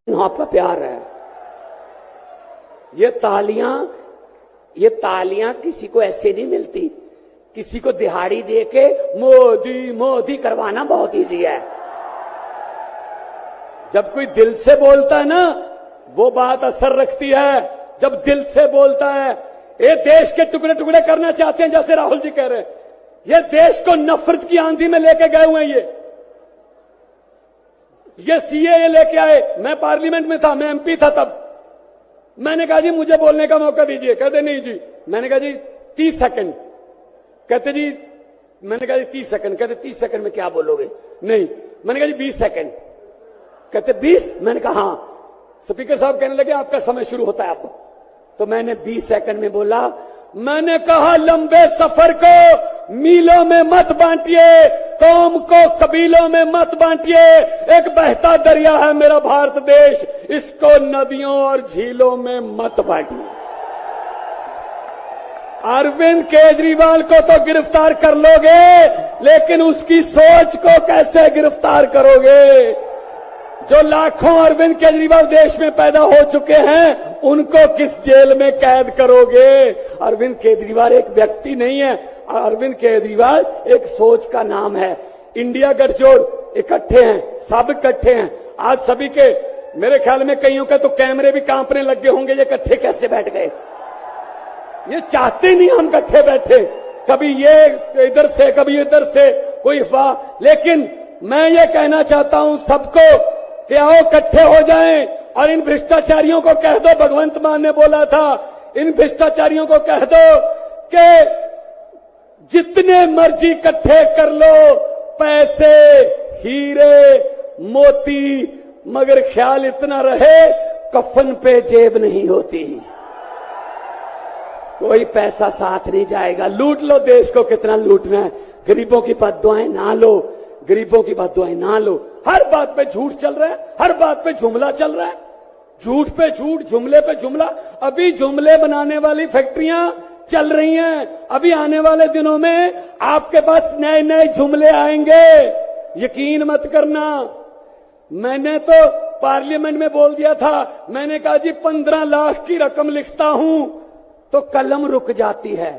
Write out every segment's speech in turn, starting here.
आपका प्यार है। ये तालियां किसी को ऐसे नहीं मिलती। किसी को दिहाड़ी दे के मोदी मोदी करवाना बहुत इजी है। जब कोई दिल से बोलता है ना, वो बात असर रखती है। जब दिल से बोलता है, ये देश के टुकड़े टुकड़े करना चाहते हैं, जैसे राहुल जी कह रहे हैं। ये देश को नफरत की आंधी में लेके गए हुए हैं। ये सीए लेके आए। मैं पार्लियामेंट में था, मैं एमपी था तब। मैंने कहा जी मुझे बोलने का मौका दीजिए। कहते नहीं जी। मैंने कहा जी 30 सेकंड। कहते जी, मैंने कहा जी 30 सेकंड। कहते 30 सेकंड में क्या बोलोगे? नहीं। मैंने कहा जी 20 सेकंड। कहते 20? मैंने कहा हाँ। स्पीकर साहब कहने लगे आपका समय शुरू होता है अब। तो मैंने 20 सेकंड में बोला। मैंने कहा लंबे सफर को मीलों में मत बांटिए, कौम को कबीलों में मत बांटिए। एक बहता दरिया है मेरा भारत देश, इसको नदियों और झीलों में मत बांटिए। अरविंद केजरीवाल को तो गिरफ्तार कर लोगे, लेकिन उसकी सोच को कैसे गिरफ्तार करोगे? जो लाखों अरविंद केजरीवाल देश में पैदा हो चुके हैं, उनको किस जेल में कैद करोगे? अरविंद केजरीवाल एक व्यक्ति नहीं है। अरविंद केजरीवाल एक सोच का नाम है। इंडिया गठजोड़ इकट्ठे हैं, सब इकट्ठे हैं। आज सभी के, मेरे ख्याल में कईयों के तो कैमरे भी कांपने लग गए होंगे। ये इकट्ठे कैसे बैठ गए? ये चाहते नहीं हम इकट्ठे बैठे। कभी ये इधर से, कभी इधर से, कोई अफवाह। लेकिन मैं ये कहना चाहता हूं सबको कि आओ इकट्ठे हो जाएं और इन भ्रष्टाचारियों को कह दो, भगवंत मान ने बोला था, इन भ्रष्टाचारियों को कह दो कि जितने मर्जी इकट्ठे कर लो, पैसे, हीरे, मोती, मगर ख्याल इतना रहे कफन पे जेब नहीं होती। कोई पैसा साथ नहीं जाएगा। लूट लो देश को, कितना लूटना है। गरीबों की बद्दुआएं ना लो, गरीबों की बद्दुआएं ना लो। हर बात पे झूठ चल रहा है, हर बात पे जुमला चल रहा है। झूठ पे झूठ, जुमले पे जुमला। अभी जुमले बनाने वाली फैक्ट्रियां चल रही हैं। अभी आने वाले दिनों में आपके पास नए नए जुमले आएंगे, यकीन मत करना। मैंने तो पार्लियामेंट में बोल दिया था, मैंने कहा जी 15 लाख की रकम लिखता हूं तो कलम रुक जाती है।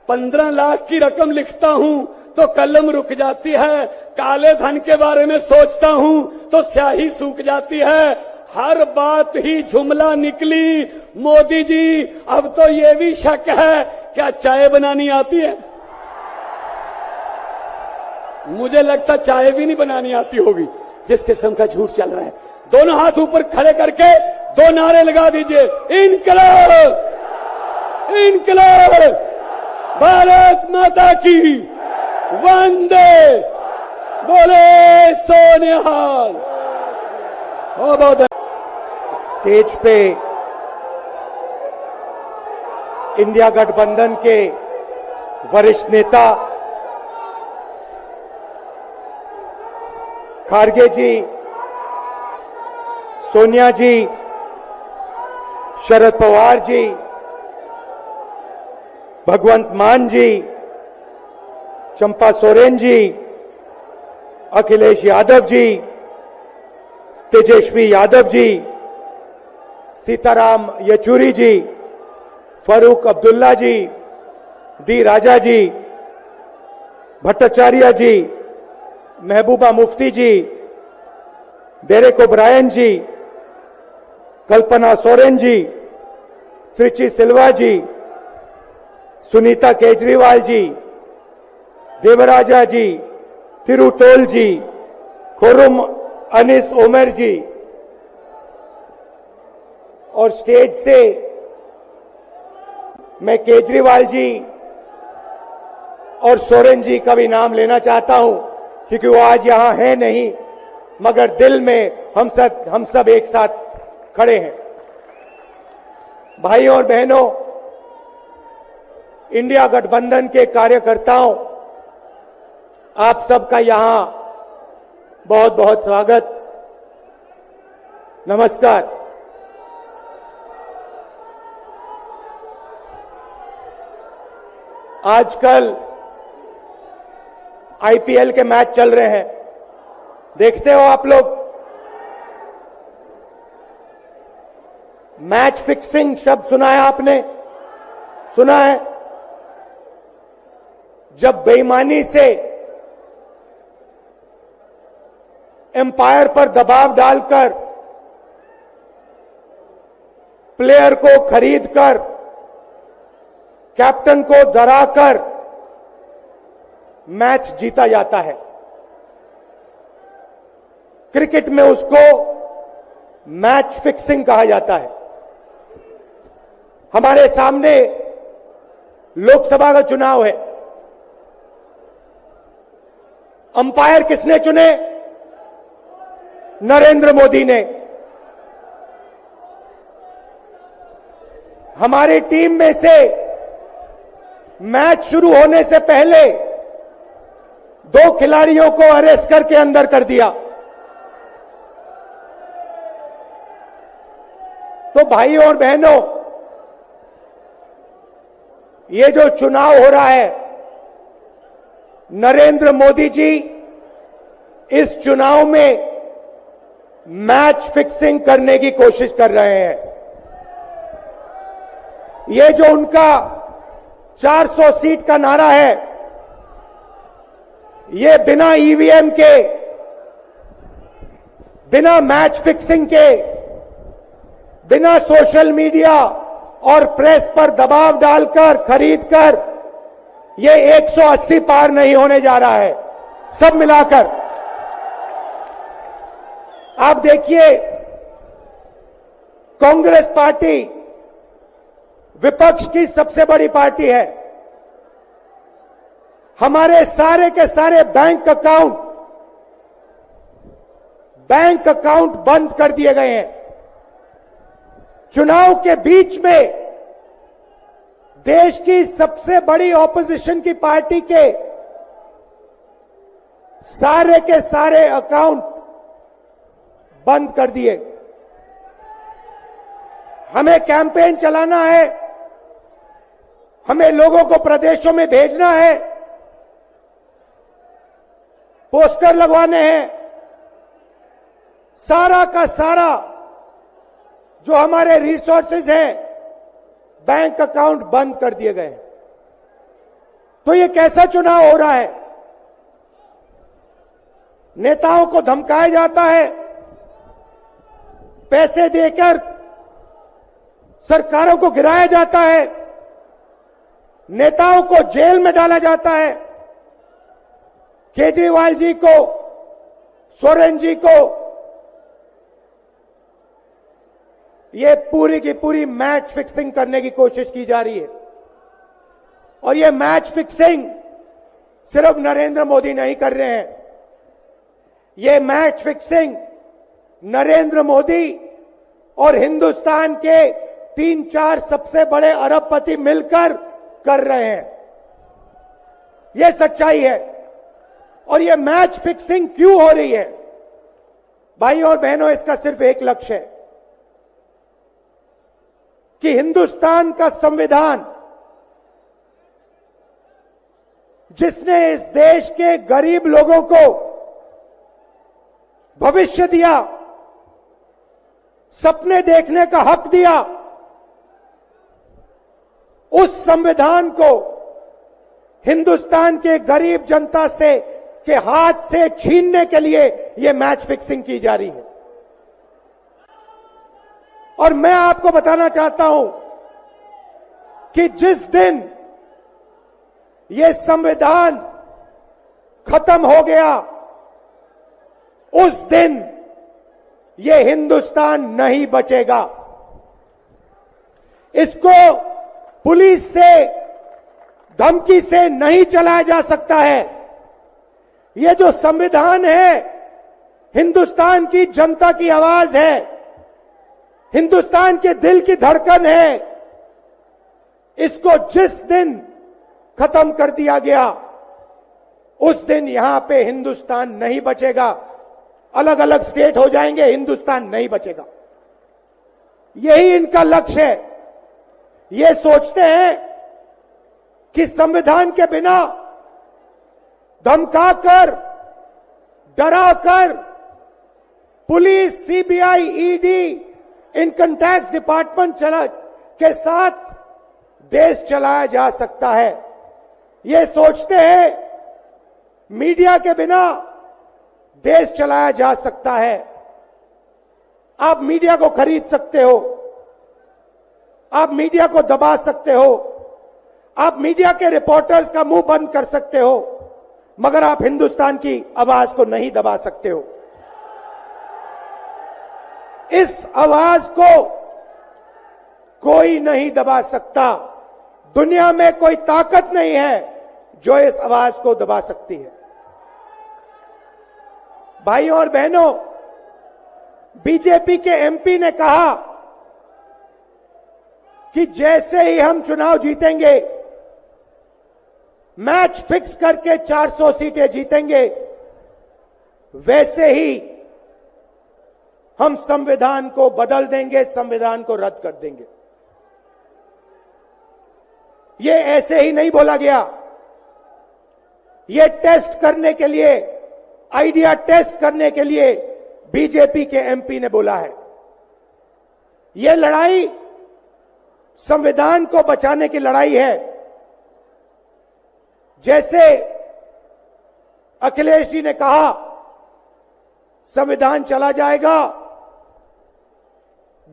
15 लाख की रकम लिखता हूं तो कलम रुक जाती है। काले धन के बारे में सोचता हूं तो स्याही सूख जाती है। हर बात ही जुमला निकली। मोदी जी, अब तो ये भी शक है, क्या चाय बनानी आती है? मुझे लगता चाय भी नहीं बनानी आती होगी, जिस किस्म का झूठ चल रहा है। दोनों हाथ ऊपर खड़े करके 2 नारे लगा दीजिए, इनकलाब, इनकलाब, भारत माता की, वंदे, बोले सोनिहाल। बहुत स्टेज पे इंडिया गठबंधन के वरिष्ठ नेता खारगे जी, सोनिया जी, शरद पवार जी, भगवंत मान जी, चंपा सोरेन जी, अखिलेश यादव जी, तेजस्वी यादव जी, सीताराम येचुरी जी, फारूक अब्दुल्ला जी, डी राजा जी, भट्टाचार्य जी, महबूबा मुफ्ती जी, डेरेक ओब्रायन जी, कल्पना सोरेन जी, त्रिची सिल्वा जी, सुनीता केजरीवाल जी, देवराजा जी, तिरुतोल जी, खुर्रम अनीस उमर जी, और स्टेज से मैं केजरीवाल जी और सोरेन जी का भी नाम लेना चाहता हूं, क्योंकि वो आज यहां है नहीं, मगर दिल में हम सब एक साथ खड़े हैं। भाइयों और बहनों, इंडिया गठबंधन के कार्यकर्ताओं, आप सबका यहां बहुत बहुत स्वागत, नमस्कार। आजकल आईपीएल के मैच चल रहे हैं, देखते हो आप लोग। मैच फिक्सिंग शब्द सुना है आपने? सुना है? जब बेईमानी से एम्पायर पर दबाव डालकर प्लेयर को खरीदकर कैप्टन को डराकर मैच जीता जाता है। क्रिकेट में उसको मैच फिक्सिंग कहा जाता है। हमारे सामने लोकसभा का चुनाव है। अंपायर किसने चुने? नरेंद्र मोदी ने। हमारी टीम में से मैच शुरू होने से पहले 2 खिलाड़ियों को अरेस्ट करके अंदर कर दिया। तो भाइयों और बहनों, ये जो चुनाव हो रहा है, नरेंद्र मोदी जी इस चुनाव में मैच फिक्सिंग करने की कोशिश कर रहे हैं। ये जो उनका 400 सीट का नारा है, ये बिना ईवीएम के, बिना मैच फिक्सिंग के, बिना सोशल मीडिया और प्रेस पर दबाव डालकर खरीदकर ये 180 पार नहीं होने जा रहा है। सब मिलाकर आप देखिए, कांग्रेस पार्टी विपक्ष की सबसे बड़ी पार्टी है। हमारे सारे के सारे बैंक अकाउंट बंद कर दिए गए हैं। चुनाव के बीच में देश की सबसे बड़ी ऑपोजिशन की पार्टी के सारे अकाउंट बंद कर दिए। हमें कैंपेन चलाना है, हमें लोगों को प्रदेशों में भेजना है, पोस्टर लगवाने हैं। सारा का सारा जो हमारे रिसोर्सेज हैं, बैंक अकाउंट बंद कर दिए गए। तो ये कैसा चुनाव हो रहा है? नेताओं को धमकाया जाता है, पैसे देकर सरकारों को गिराया जाता है, नेताओं को जेल में डाला जाता है। केजरीवाल जी को, सोरेन जी को ये पूरी की पूरी मैच फिक्सिंग करने की कोशिश की जा रही है। और ये मैच फिक्सिंग सिर्फ नरेंद्र मोदी नहीं कर रहे हैं। ये मैच फिक्सिंग नरेंद्र मोदी और हिंदुस्तान के 3-4 सबसे बड़े अरबपति मिलकर कर रहे हैं। यह सच्चाई है। और यह मैच फिक्सिंग क्यों हो रही है? भाइयों और बहनों, इसका सिर्फ एक लक्ष्य है कि हिंदुस्तान का संविधान, जिसने इस देश के गरीब लोगों को भविष्य दिया, सपने देखने का हक दिया, उस संविधान को हिंदुस्तान के गरीब जनता से के हाथ से छीनने के लिए यह मैच फिक्सिंग की जा रही है। और मैं आपको बताना चाहता हूं कि जिस दिन यह संविधान खत्म हो गया, उस दिन यह हिंदुस्तान नहीं बचेगा। इसको पुलिस से, धमकी से नहीं चलाया जा सकता है। यह जो संविधान है, हिंदुस्तान की जनता की आवाज है, हिंदुस्तान के दिल की धड़कन है। इसको जिस दिन खत्म कर दिया गया, उस दिन यहां पे हिंदुस्तान नहीं बचेगा। अलग अलग स्टेट हो जाएंगे, हिंदुस्तान नहीं बचेगा। यही इनका लक्ष्य है। ये सोचते हैं कि संविधान के बिना धमकाकर, डराकर police, CBI, ED, income tax department के साथ देश चलाया जा सकता है। ये सोचते हैं मीडिया के बिना देश चलाया जा सकता है। आप मीडिया को खरीद सकते हो, आप मीडिया को दबा सकते हो, आप मीडिया के रिपोर्टर्स का मुंह बंद कर सकते हो, मगर आप हिंदुस्तान की आवाज को नहीं दबा सकते हो। इस आवाज को कोई नहीं दबा सकता। दुनिया में कोई ताकत नहीं है जो इस आवाज को दबा सकती है। भाइयों और बहनों, बीजेपी के एमपी ने कहा कि जैसे ही हम चुनाव जीतेंगे, मैच फिक्स करके 400 सीटें जीतेंगे, वैसे ही हम संविधान को बदल देंगे, संविधान को रद्द कर देंगे। ये ऐसे ही नहीं बोला गया, ये टेस्ट करने के लिए, आइडिया टेस्ट करने के लिए बीजेपी के एमपी ने बोला है। ये लड़ाई संविधान को बचाने की लड़ाई है। जैसे अखिलेश जी ने कहा, संविधान चला जाएगा,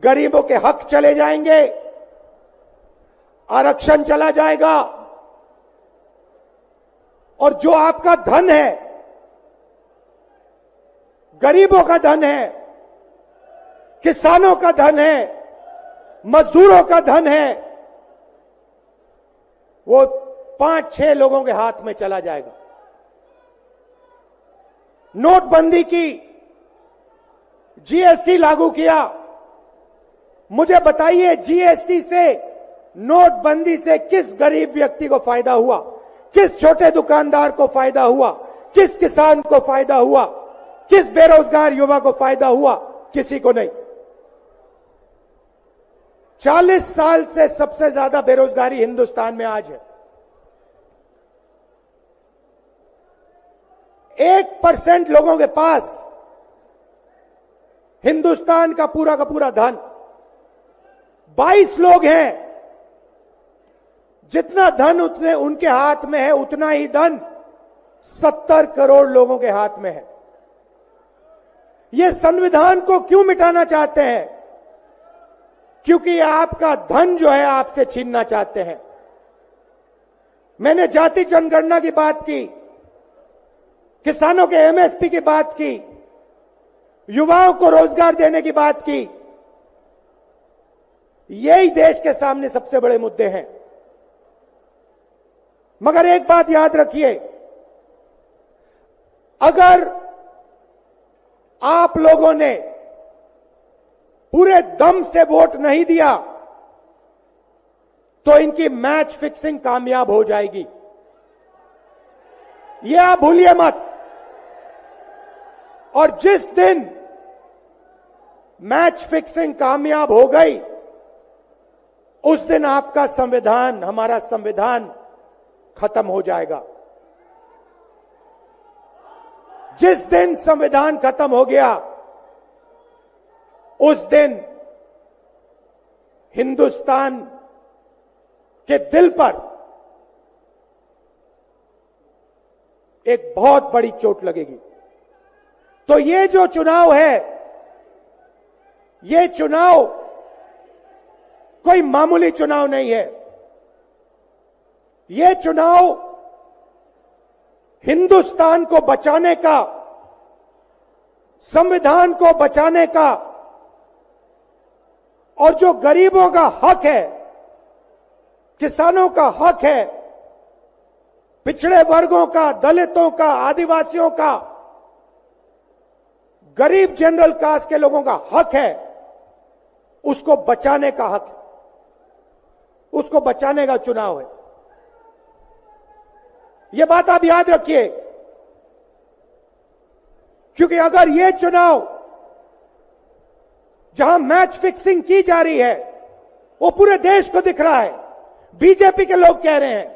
गरीबों के हक चले जाएंगे, आरक्षण चला जाएगा, और जो आपका धन है, गरीबों का धन है, किसानों का धन है, मजदूरों का धन है, वो 5-6 लोगों के हाथ में चला जाएगा। नोटबंदी की, जीएसटी लागू किया। मुझे बताइए, जीएसटी से, नोटबंदी से किस गरीब व्यक्ति को फायदा हुआ? किस छोटे दुकानदार को फायदा हुआ? किस किसान को फायदा हुआ? किस बेरोजगार युवा को फायदा हुआ? किसी को नहीं। 40 साल से सबसे ज्यादा बेरोजगारी हिंदुस्तान में आज है। 1% लोगों के पास हिंदुस्तान का पूरा धन, 22 लोग हैं, जितना धन उतने उनके हाथ में है, उतना ही धन 70 करोड़ लोगों के हाथ में है। ये संविधान को क्यों मिटाना चाहते हैं? क्योंकि आपका धन जो है आपसे छीनना चाहते हैं। मैंने जाति जनगणना की बात की, किसानों के एमएसपी की बात की, युवाओं को रोजगार देने की बात की। यही देश के सामने सबसे बड़े मुद्दे हैं। मगर एक बात याद रखिए, अगर आप लोगों ने पूरे दम से वोट नहीं दिया तो इनकी मैच फिक्सिंग कामयाब हो जाएगी। यह आप भूलिए मत। और जिस दिन मैच फिक्सिंग कामयाब हो गई, उस दिन आपका संविधान, हमारा संविधान खत्म हो जाएगा। जिस दिन संविधान खत्म हो गया, उस दिन हिंदुस्तान के दिल पर एक बहुत बड़ी चोट लगेगी। तो ये जो चुनाव है, ये चुनाव कोई मामूली चुनाव नहीं है। ये चुनाव हिंदुस्तान को बचाने का, संविधान को बचाने का, और जो गरीबों का हक है, किसानों का हक है, पिछड़े वर्गों का, दलितों का, आदिवासियों का, गरीब जनरल कास्ट के लोगों का हक है, उसको बचाने का हक है, उसको बचाने का चुनाव है। यह बात आप याद रखिए, क्योंकि अगर यह चुनाव जहां मैच फिक्सिंग की जा रही है, वो पूरे देश को दिख रहा है, बीजेपी के लोग कह रहे हैं।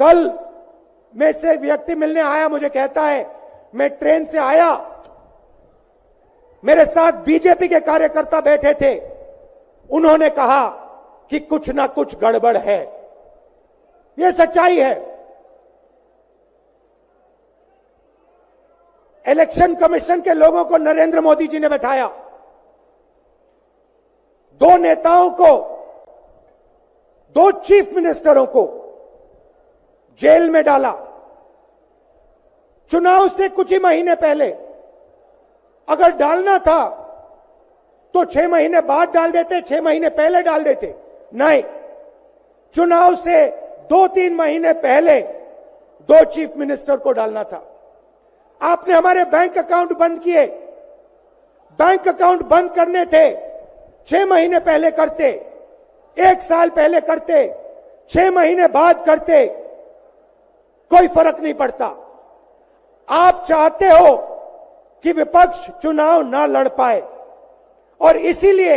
कल में से व्यक्ति मिलने आया, मुझे कहता है, मैं ट्रेन से आया मेरे साथ बीजेपी के कार्यकर्ता बैठे थे, उन्होंने कहा कि कुछ ना कुछ गड़बड़ है। यह सच्चाई है। इलेक्शन कमीशन के लोगों को नरेंद्र मोदी जी ने बैठाया, दो नेताओं को, दो चीफ मिनिस्टरों को जेल में डाला। चुनाव से कुछ ही महीने पहले अगर डालना था तो 6 महीने बाद डाल देते, 6 महीने पहले डाल देते। नहीं, चुनाव से 2-3 महीने पहले 2 चीफ मिनिस्टर को डालना था। आपने हमारे बैंक अकाउंट बंद किए। बैंक अकाउंट बंद करने थे, 6 महीने पहले करते, 1 साल पहले करते, 6 महीने बाद करते, कोई फर्क नहीं पड़ता। आप चाहते हो कि विपक्ष चुनाव ना लड़ पाए और इसीलिए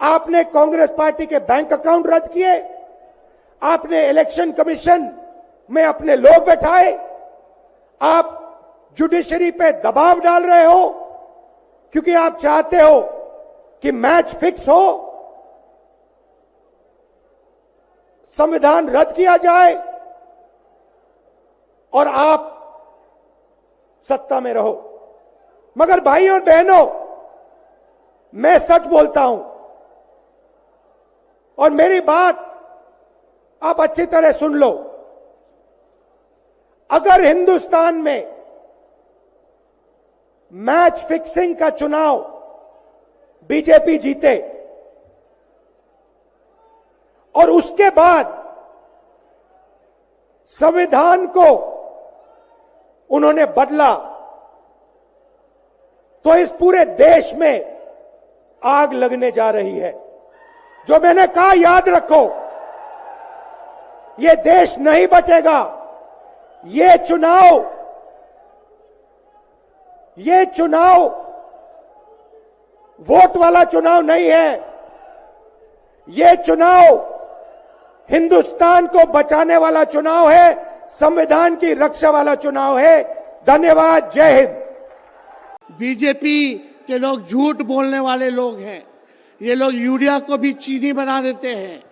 आपने कांग्रेस पार्टी के बैंक अकाउंट रद्द किए, आपने इलेक्शन कमीशन में अपने लोग बैठाए, आप जुडिशरी पे दबाव डाल रहे हो क्योंकि आप चाहते हो कि मैच फिक्स हो, संविधान रद्द किया जाए और आप सत्ता में रहो। मगर भाई और बहनों, मैं सच बोलता हूं और मेरी बात आप अच्छी तरह सुन लो। अगर हिंदुस्तान में मैच फिक्सिंग का चुनाव बीजेपी जीते और उसके बाद संविधान को उन्होंने बदला, तो इस पूरे देश में आग लगने जा रही है। जो मैंने कहा याद रखो, ये देश नहीं बचेगा। ये चुनाव वोट वाला चुनाव नहीं है। ये चुनाव हिंदुस्तान को बचाने वाला चुनाव है, संविधान की रक्षा वाला चुनाव है। धन्यवाद। जय हिंद। बीजेपी के लोग झूठ बोलने वाले लोग हैं। ये लोग यूरिया को भी चीनी बना देते हैं।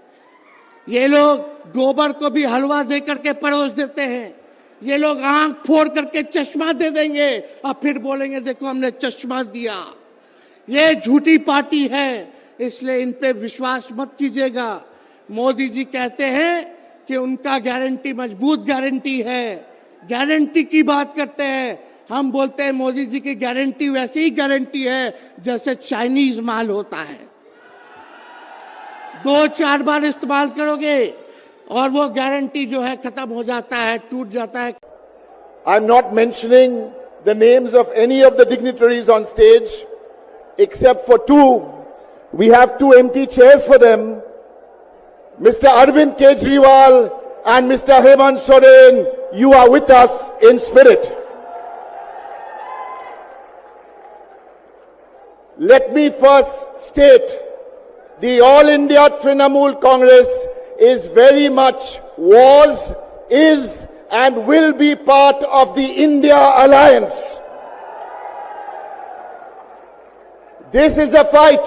ये लोग गोबर को भी हलवा दे करके परोस देते हैं। ये लोग आंख फोड़ करके चश्मा दे देंगे और फिर बोलेंगे देखो हमने चश्मा दिया। ये झूठी पार्टी है, इसलिए इन पे विश्वास मत कीजिएगा। मोदी जी कहते हैं कि उनका गारंटी मजबूत गारंटी है, गारंटी की बात करते हैं। हम बोलते हैं मोदी जी की गारंटी वैसे ही गारंटी है जैसे चाइनीज माल होता है, 2-4 बार इस्तेमाल करोगे और वो गारंटी जो है खत्म हो जाता है, टूट जाता है। I am not mentioning the names of any of the dignitaries on stage except for 2. We have 2 empty chairs for them. Mr. Arvind Kejriwal and Mr. Hemant Soren, you are with us in spirit. Let me first state, the All India Trinamool Congress is very much, was, is and will be part of the India Alliance. This is a fight,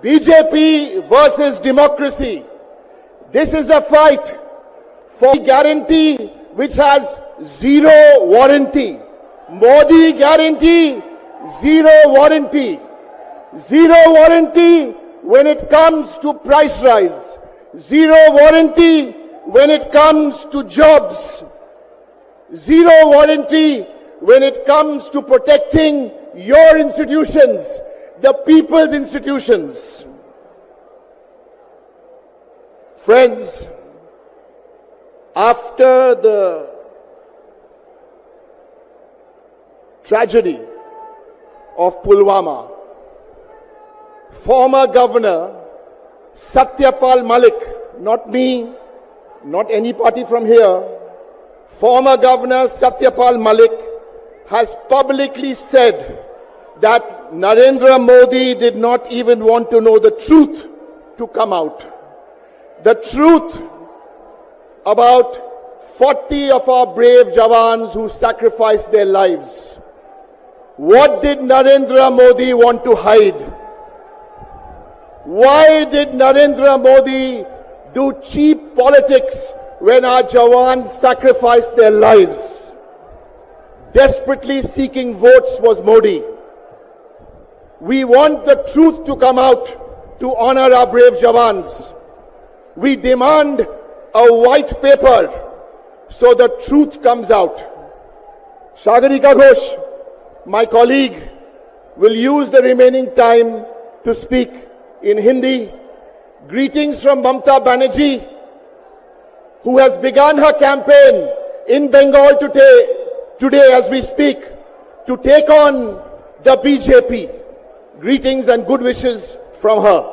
BJP versus democracy. This is a fight for guarantee which has zero warranty. Modi guarantee, zero warranty. Zero warranty when it comes to price rise. Zero warranty when it comes to jobs. Zero warranty when it comes to protecting your institutions, the people's institutions. Friends, after the tragedy of Pulwama, former Governor Satyapal Malik, not me, not any party from here, former Governor Satyapal Malik has publicly said that Narendra Modi did not even want to know the truth to come out. The truth about 40 of our brave Jawans who sacrificed their lives. What did Narendra Modi want to hide? Why did Narendra Modi do cheap politics when our Jawans sacrificed their lives? Desperately seeking votes was Modi. We want the truth to come out to honor our brave Jawans. We demand a white paper so the truth comes out. Sagarika Ghosh, my colleague, will use the remaining time to speak in Hindi. Greetings from Mamta Banerjee, who has begun her campaign in Bengal today as we speak to take on the BJP. Greetings and good wishes from her.